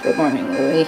Good morning, Louie.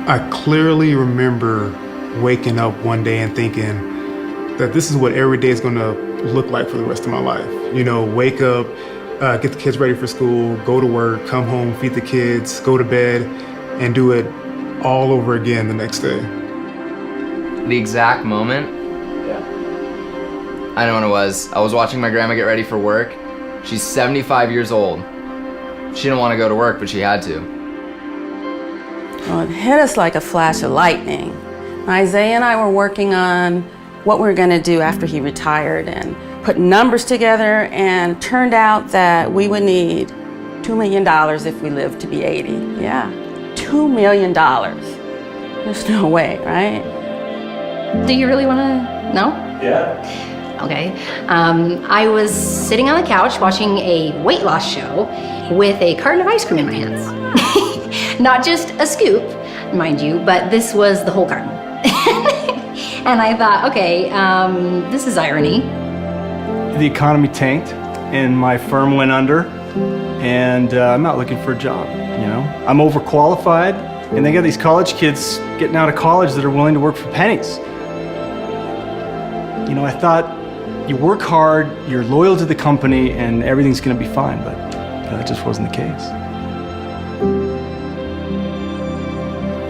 I clearly remember waking up one day and thinking that this is what every day is going to look like for the rest of my life. You know, wake up, get the kids ready for school, go to work, come home, feed the kids, go to bed, and do it all over again the next day. The exact moment, I know when it was. I was watching my grandma get ready for work. She's 75 years old. She didn't want to go to work, but she had to. Well, it hit us like a flash of lightning. Isaiah and I were working on what we were going to do after he retired and put numbers together, and turned out that we would need $2 million if we lived to be 80. Yeah, $2 million. There's no way, right? Do you really want to know? Yeah. Okay. I was sitting on the couch watching a weight loss show with a carton of ice cream in my hands. Not just a scoop, mind you, but this was the whole carton. And I thought, okay, this is irony. The economy tanked and my firm went under, and I'm not looking for a job, you know? I'm overqualified, and they got these college kids getting out of college that are willing to work for pennies. You know, I thought you work hard, you're loyal to the company, and everything's gonna be fine, but that just wasn't the case.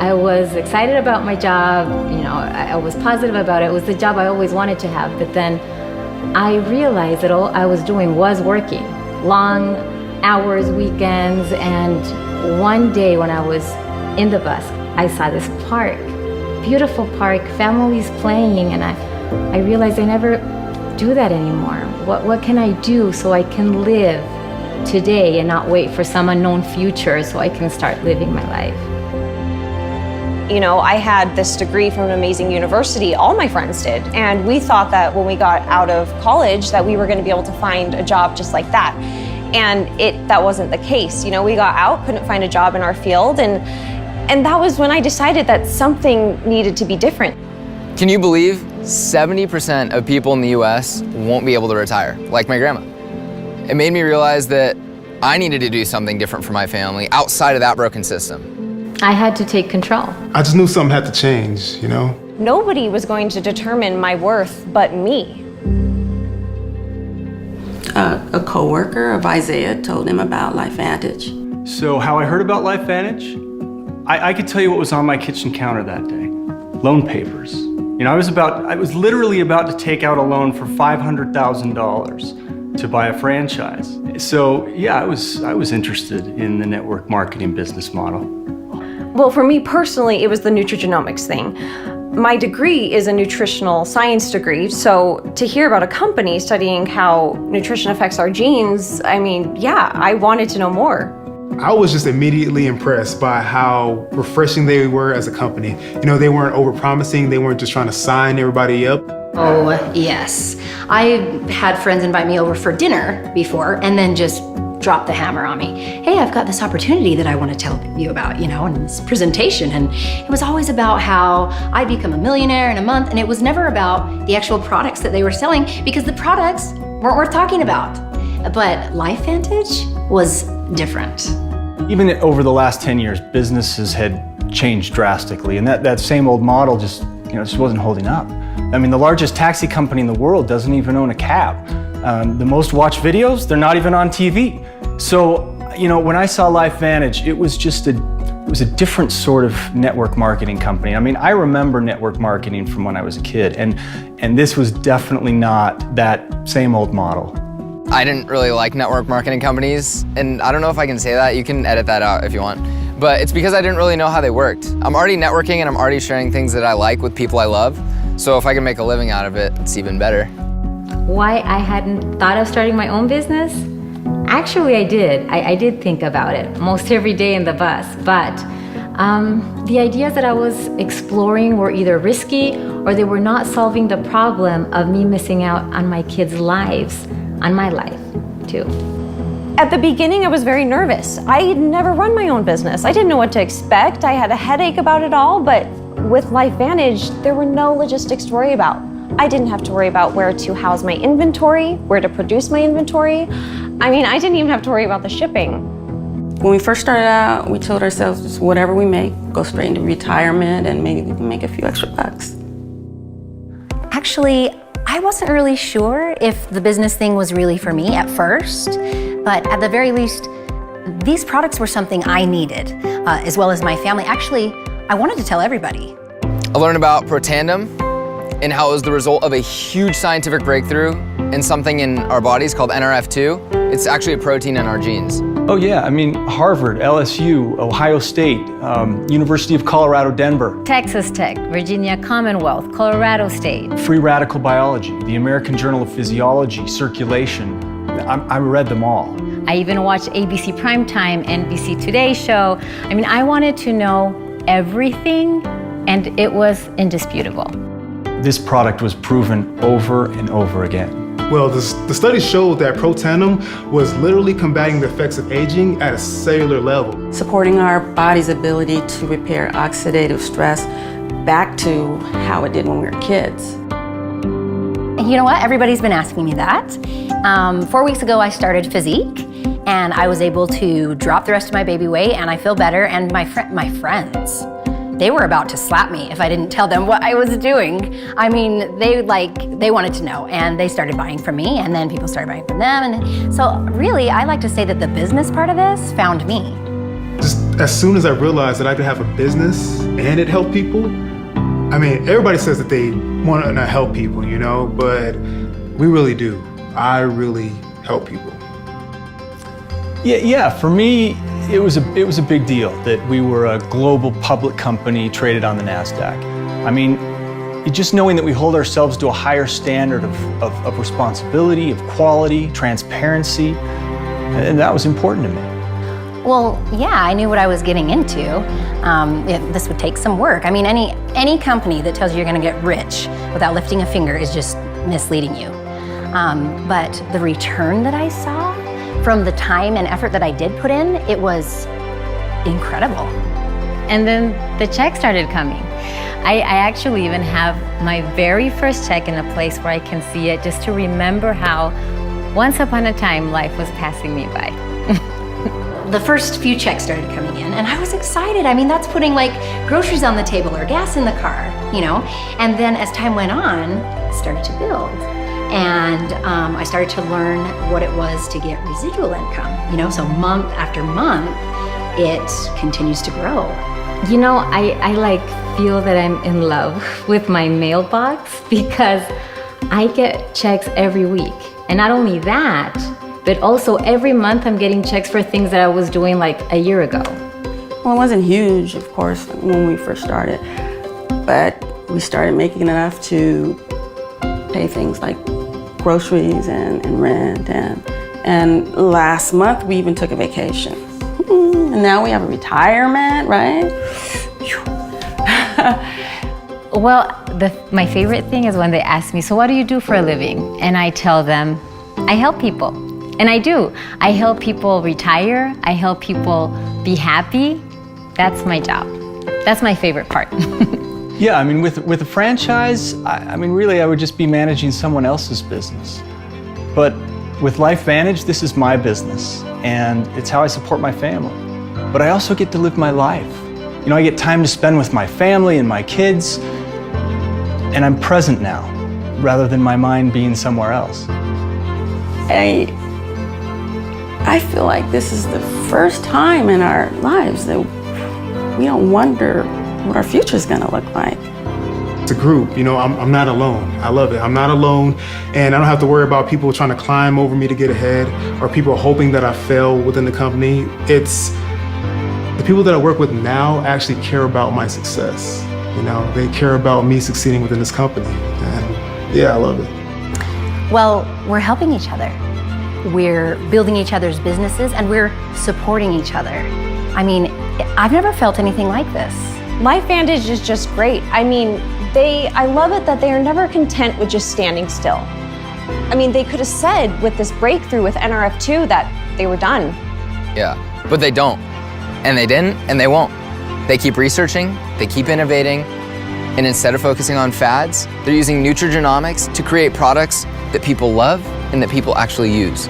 I was excited about my job, you know, I was positive about it. It was the job I always wanted to have, but then I realized that all I was doing was working. Long hours, weekends, and one day when I was in the bus, I saw this park, beautiful park, families playing, and I realized I never do that anymore. What can I do so I can live today and not wait for some unknown future so I can start living my life? You know, I had this degree from an amazing university, all my friends did, and we thought that when we got out of college that we were going to be able to find a job just like that. And that wasn't the case. You know, we got out, couldn't find a job in our field, and that was when I decided that something needed to be different. Can you believe 70% of people in the US won't be able to retire, like my grandma? It made me realize that I needed to do something different for my family outside of that broken system. I had to take control. I just knew something had to change, you know? Nobody was going to determine my worth but me. A coworker of Isaiah told him about LifeVantage. So how I heard about LifeVantage? I could tell you what was on my kitchen counter that day. Loan papers. You know, I was literally about to take out a loan for $500,000 to buy a franchise. So yeah, I was interested in the network marketing business model. Well, for me personally, it was the Nutrigenomics thing. My degree is a nutritional science degree, so to hear about a company studying how nutrition affects our genes, I mean, yeah, I wanted to know more. I was just immediately impressed by how refreshing they were as a company. You know, they weren't overpromising, they weren't just trying to sign everybody up. Oh, yes. I had friends invite me over for dinner before and then just drop the hammer on me. Hey, I've got this opportunity that I want to tell you about, you know, and this presentation. And it was always about how I'd become a millionaire in a month, and it was never about the actual products that they were selling, because the products weren't worth talking about. But LifeVantage was different. Even over the last 10 years, businesses had changed drastically, and that same old model just wasn't holding up. I mean, the largest taxi company in the world doesn't even own a cab. The most watched videos, they're not even on TV. So, you know, when I saw LifeVantage, it was a different sort of network marketing company. I mean, I remember network marketing from when I was a kid, and this was definitely not that same old model. I didn't really like network marketing companies, and I don't know if I can say that. You can edit that out if you want. But it's because I didn't really know how they worked. I'm already networking and I'm already sharing things that I like with people I love. So if I can make a living out of it, it's even better. Why I hadn't thought of starting my own business? Actually, I did. I did think about it most every day in the bus, but the ideas that I was exploring were either risky or they were not solving the problem of me missing out on my kids' lives, on my life too. At the beginning, I was very nervous. I had never run my own business. I didn't know what to expect. I had a headache about it all, but with LifeVantage, there were no logistics to worry about. I didn't have to worry about where to house my inventory, where to produce my inventory. I mean, I didn't even have to worry about the shipping. When we first started out, we told ourselves just whatever we make, go straight into retirement and maybe we can make a few extra bucks. Actually, I wasn't really sure if the business thing was really for me at first, but at the very least, these products were something I needed, as well as my family. Actually, I wanted to tell everybody. I learned about Protandem and how it was the result of a huge scientific breakthrough in something in our bodies called NRF2. It's actually a protein in our genes. Oh yeah, I mean, Harvard, LSU, Ohio State, University of Colorado, Denver. Texas Tech, Virginia Commonwealth, Colorado State. Free Radical Biology, the American Journal of Physiology, Circulation. I read them all. I even watched ABC Primetime, NBC Today show. I mean, I wanted to know everything, and it was indisputable. This product was proven over and over again. Well, the study showed that Protandem was literally combating the effects of aging at a cellular level. Supporting our body's ability to repair oxidative stress back to how it did when we were kids. You know what? Everybody's been asking me that. 4 weeks ago, I started Physique, and I was able to drop the rest of my baby weight, and I feel better. And my friends, they were about to slap me if I didn't tell them what I was doing. I mean, they wanted to know, and they started buying from me, and then people started buying from them. And so really, I like to say that the business part of this found me. Just as soon as I realized that I could have a business and it helped people, I mean, everybody says that they want to help people, you know, but we really do. I really help people. Yeah, for me, it was a big deal that we were a global public company traded on the NASDAQ. I mean, just knowing that we hold ourselves to a higher standard of responsibility, of quality, transparency, and that was important to me. Well, yeah, I knew what I was getting into. This would take some work. I mean, any company that tells you you're gonna get rich without lifting a finger is just misleading you. But the return that I saw from the time and effort that I did put in, it was incredible. And then the check started coming. I actually even have my very first check in a place where I can see it, just to remember how once upon a time life was passing me by. The first few checks started coming in, and I was excited. I mean, that's putting like groceries on the table or gas in the car, you know? And then as time went on, it started to build. And I started to learn what it was to get residual income, you know? So month after month, it continues to grow. You know, I like feel that I'm in love with my mailbox because I get checks every week. And not only that, but also every month I'm getting checks for things that I was doing like a year ago. Well, it wasn't huge, of course, when we first started, but we started making enough to pay things like groceries and rent, and last month we even took a vacation. And now we have a retirement, right? Well, my favorite thing is when they ask me, so what do you do for a living? And I tell them, I help people. And I do. I help people retire. I help people be happy. That's my job. That's my favorite part. Yeah, I mean, with a franchise, I mean, really, I would just be managing someone else's business. But with LifeVantage, this is my business, and it's how I support my family. But I also get to live my life. You know, I get time to spend with my family and my kids, and I'm present now, rather than my mind being somewhere else. I feel like this is the first time in our lives that we don't wonder what our future is going to look like. It's a group, you know, I'm not alone. I love it. I'm not alone, and I don't have to worry about people trying to climb over me to get ahead or people hoping that I fail within the company. It's the people that I work with now actually care about my success. You know, they care about me succeeding within this company, and yeah, I love it. Well, we're helping each other. We're building each other's businesses, and we're supporting each other. I mean, I've never felt anything like this. LifeVantage is just great. I mean, I love it that they are never content with just standing still. I mean, they could have said with this breakthrough with NRF2 that they were done. Yeah, but they don't. And they didn't, and they won't. They keep researching, they keep innovating, and instead of focusing on fads, they're using Nutrigenomics to create products that people love and that people actually use.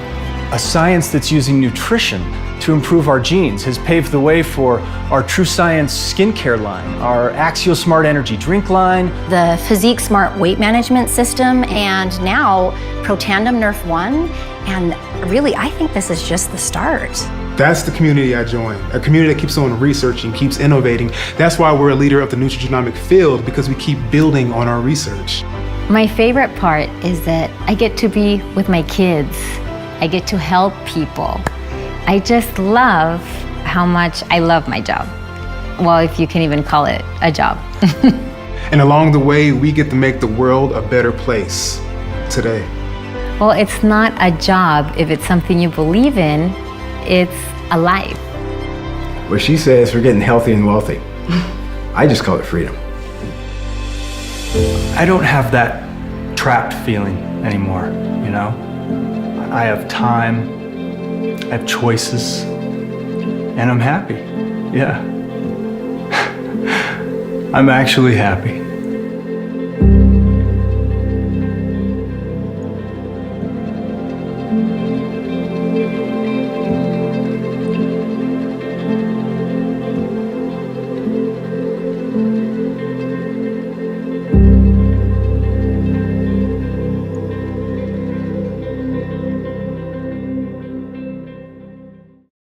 A science that's using nutrition to improve our genes has paved the way for our True Science skincare line, our Axial Smart Energy drink line, The Physique Smart weight management system, and now Protandim Nerf 1. And really, I think this is just the start. That's the community I joined, a community that keeps on researching, keeps innovating. That's why we're a leader of the nutrigenomic field, because we keep building on our research. My favorite part is that I get to be with my kids. I get to help people. I just love how much I love my job. Well, if you can even call it a job. And along the way, we get to make the world a better place today. Well, it's not a job if it's something you believe in. It's a life. What she says, we're getting healthy and wealthy. I just call it freedom. I don't have that trapped feeling anymore, you know? I have time, I have choices, and I'm happy. Yeah. I'm actually happy.